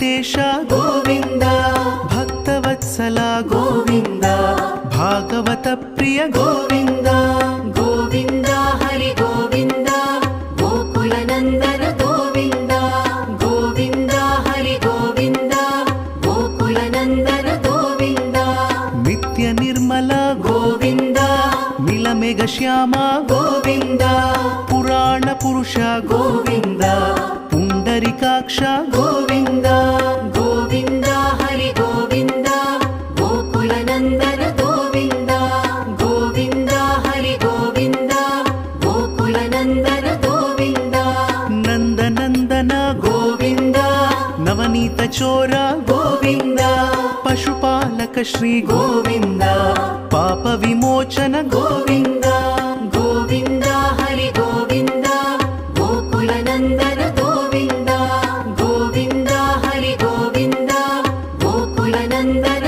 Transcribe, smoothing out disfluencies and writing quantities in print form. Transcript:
ವೆಂಕಟೇಶ ಗೋವಿಂದ, ಭಕ್ತವತ್ಸಲ ಗೋವಿಂದ, ಭಾಗವತ ಪ್ರಿಯ ಗೋವಿಂದ. ಗೋವಿಂದ ಹರಿ ಗೋವಿಂದ, ಗೋಕುಲ ನಂದನ ಗೋವಿಂದ. ಗೋವಿಂದ ಹರಿ ಗೋವಿಂದ, ಗೋಕುಲ ನಂದನ ಗೋವಿಂದ. ನಿತ್ಯ ನಿರ್ಮಲ ಗೋವಿಂದ, ನೀಲಮೇಘ ಶ್ಯಾಮ ಗೋವಿಂದ. ಪುರಾಣ ಪುರುಷ ಗೋವಿಂದ, ಪುಂಡರಿಕಾಕ್ಷ ಗೋವಿಂದ. ಗೋವಿಂದ ಹರಿ ಗೋವಿಂದ, ಗೋಕುಲ ನಂದನ ಗೋವಿಂದ. ಗೋವಿಂದ ಹರಿ ಗೋವಿಂದ, ಗೋಕುಲ ನಂದನ ಗೋವಿಂದ. ನಂದನಂದನ ಗೋವಿಂದ, ನವನೀತ ಚೋರ ಗೋವಿಂದ. ಪಶುಪಾಲಕ ಶ್ರೀ ಗೋವಿಂದ, ಪಾಪ ವಿಮೋಚನ ಗೋವಿಂದ. ಗೋವಿಂದ ಹರಿ ಗೋವಿಂದ, ಗೋಕುಲ ನಂದನ ಗೋವಿಂದ. ಗೋವಿಂದ ಹರಿ ಗೋವಿಂದ, ಗೋಕುಲ ನಂದನ